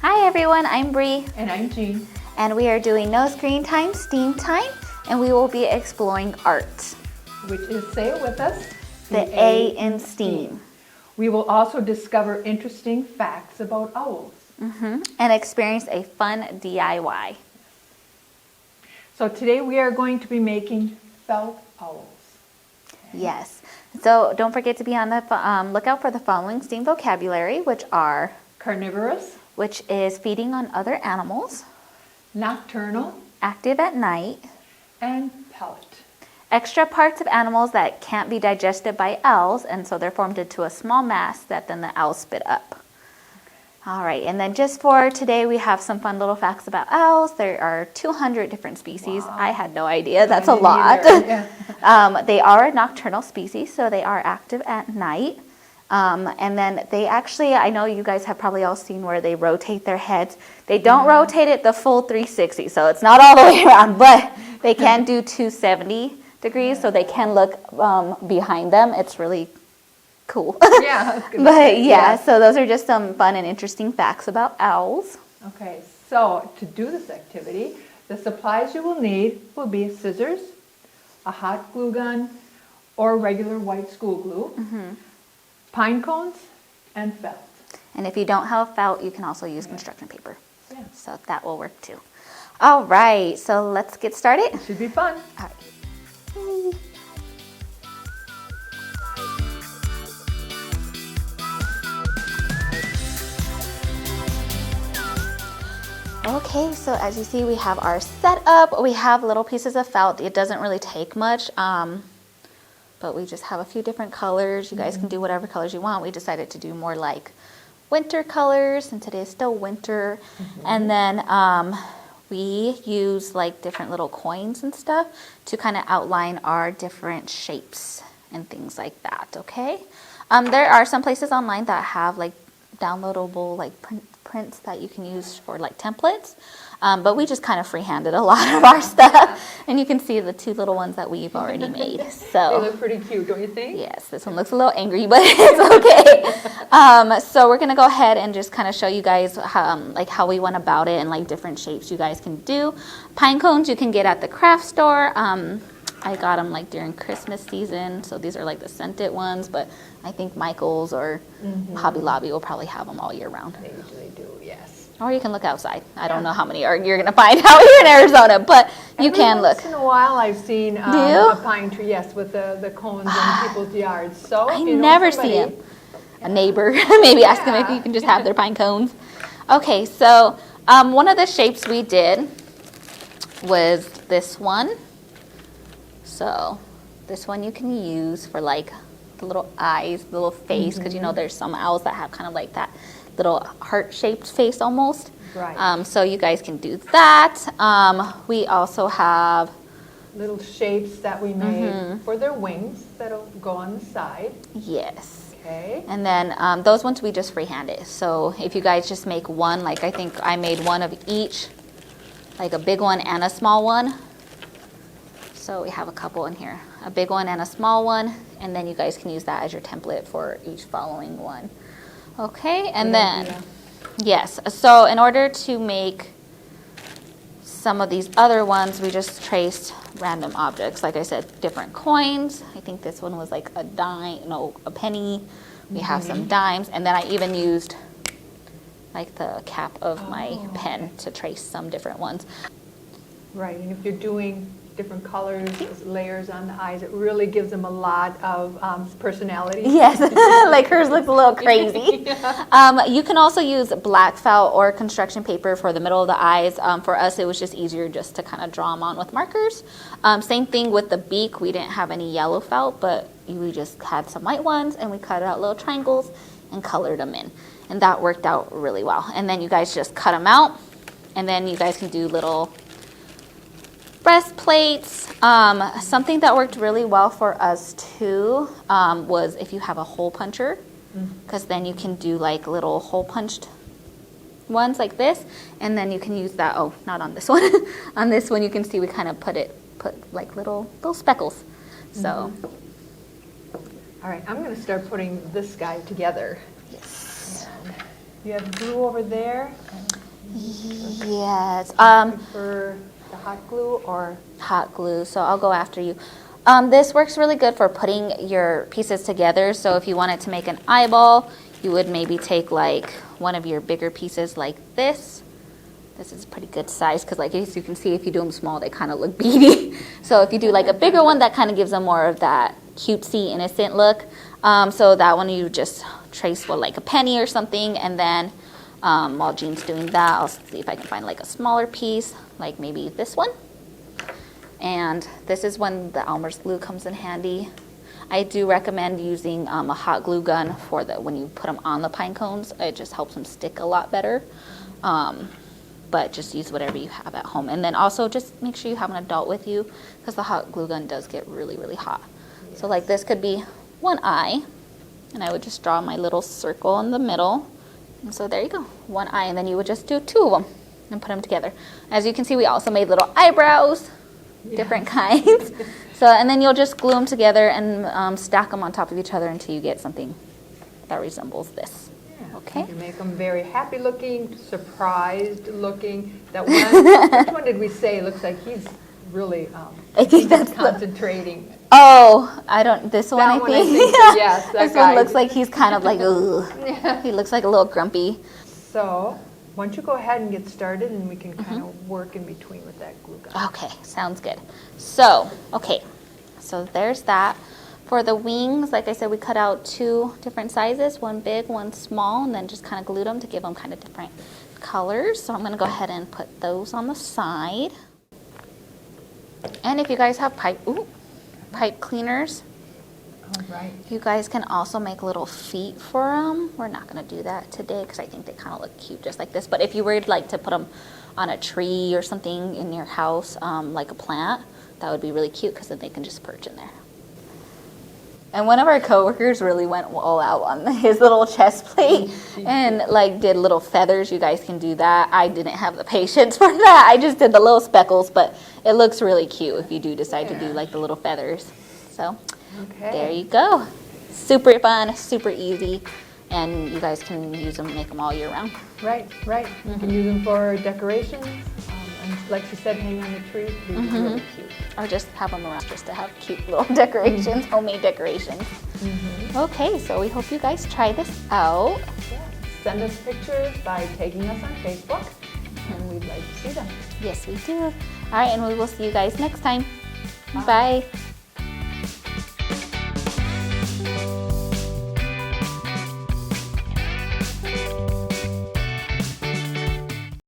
Hi everyone, I'm Bree. And I'm Jeanne. And we are doing No Screen Time, Steam Time, and we will be exploring art. Which is, say it with us, The A in STEAM. We will also discover interesting facts about owls. And experience a fun DIY. So today we are going to be making felt owls. Yes. So don't forget to be on the lookout for the following STEAM vocabulary, which are Carnivorous, which is feeding on other animals, nocturnal, active at night, and pellet. extra parts of animals that can't be digested by owls, and so they're formed into a small mass that then the owls spit up. All right, and then just for today, we have some fun little facts about owls. There are 200 different species. Wow. I had no idea. That's a didn't lot. either, yeah. They are a nocturnal species, so they are active at night. And then they actually, I know you guys have probably all seen where they rotate their heads. They don't rotate it the full 360, so it's not all the way around, but they can do 270 degrees, so they can look behind them. It's really cool. Yeah. That's good. But yeah, so those are just some fun and interesting facts about owls. Okay, so to do this activity, the supplies you will need will be scissors, a hot glue gun, or regular white school glue, pine cones, and felt. And if you don't have felt, you can also use construction paper. Yeah. So that will work too. All right, so let's get started. Should be fun. All right. Okay, so as you see, we have our setup. We have little pieces of felt. It doesn't really take much, but we just have a few different colors. You guys can do whatever colors you want. We decided to do more like winter colors, and today is still winter. And then we use like different little coins and stuff to kind of outline our different shapes and things like that, okay? There are some places online that have like downloadable like prints that you can use for like templates, but we just kind of freehanded a lot of our stuff, and you can see the two little ones that we've already made. So They look pretty cute, don't you think? yes, this one looks a little angry, but it's okay. So we're gonna go ahead and just kind of show you guys how we went about it and like different shapes you guys can do. Pine cones you can get at the craft store. I got them like during Christmas season, so these are like the scented ones, but I think Michael's or Hobby Lobby will probably have them all year round. They usually do, yes. Or you can look outside. I don't know how many you're going to find out here in Arizona, but you can look. Once in a while I've seen a pine tree, yes, with the cones in people's yards. So I if you know never somebody, see them. A neighbor, maybe ask them if you can just have their pine cones. Okay, so one of the shapes we did was this one. So this one you can use for like the little eyes, the little face, because you know there's some owls that have kind of like that little heart-shaped face almost. Right. So you guys can do that. We also have little shapes that we made for their wings that'll go on the side. yes. Okay. And then those ones we just freehanded. So if you guys just make one, like I think I made one of each, like a big one and a small one. So we have a couple in here, a big one and a small one, and then you guys can use that as your template for each following one. Okay, and then, yes, so in order to make some of these other ones, we just traced random objects. Like I said, different coins. I think this one was like a dime, no, a penny. We have some dimes, and then I even used like the cap of my pen to trace some different ones. Right, and if you're doing different colors, layers on the eyes, it really gives them a lot of personality. Yes, like hers looks a little crazy. You can also use black felt or construction paper for the middle of the eyes. For us, it was just easier just to kind of draw them on with markers. Same thing with the beak. We didn't have any yellow felt, but we just had some white ones, and we cut out little triangles and colored them in. And that worked out really well. And then you guys just cut them out, and then you guys can do little breastplates. Something that worked really well for us too was if you have a hole puncher, because then you can do like little hole punched ones like this, and then you can use that. Oh, not on this one. On this one, you can see we kind of put like little speckles. So. All right, I'm going to start putting this guy together. Yes. And you have glue over there. And Yes. For the hot glue or? Hot glue, so I'll go after you. This works really good for putting your pieces together. So if you wanted to make an eyeball, you would maybe take like one of your bigger pieces like this. This is a pretty good size because like as you can see, if you do them small, they kind of look beady. So if you do like a bigger one, that kind of gives them more of that cutesy, innocent look. So that one you just trace with like a penny or something, and then while Jean's doing that, I'll see if I can find like a smaller piece, like maybe this one. And this is when the Elmer's glue comes in handy. I do recommend using a hot glue gun for when you put them on the pine cones. It just helps them stick a lot better. But just use whatever you have at home. And then also just make sure you have an adult with you because the hot glue gun does get really, really hot. So like this could be one eye, and I would just draw my little circle in the middle. And so there you go, one eye, and then you would just do two of them and put them together. As you can see, we also made little eyebrows, different kinds. So, and then you'll just glue them together and stack them on top of each other until you get something that resembles this. Okay. You make them very happy looking, surprised looking. That one, which one did we say looks like he's really I think that's concentrating? Oh, I don't, this one I That one think. yes, that This guy. one looks like he's kind of like, ugh. Yeah. He looks like a little grumpy. So, why don't you go ahead and get started and we can kind of work in between with that glue gun. Okay, sounds good. So, okay, so there's that. For the wings, like I said, we cut out two different sizes, one big, one small, and then just kind of glued them to give them kind of different colors. So I'm going to go ahead and put those on the side. And if you guys have pipe cleaners, All right. you guys can also make little feet for them. We're not going to do that today because I think they kind of look cute just like this. But if you were like to put them on a tree or something in your house, like a plant, that would be really cute because then they can just perch in there. And one of our coworkers really went all out on his little chest plate and like did little feathers. You guys can do that. I didn't have the patience for that. I just did the little speckles, but it looks really cute if you do decide to do like the little feathers. So there you go. Super fun, super easy, and you guys can use them, make them all year round. Right, right. You can use them for decorations. And like she said, hang on the tree. It'd be really cute. Or just have them around just to have cute little decorations, homemade decorations. Okay, so we hope you guys try this out. Yeah. Send us pictures by tagging us on Facebook, and we'd like to see them. Yes, we do. All right, and we will see you guys next time. Bye.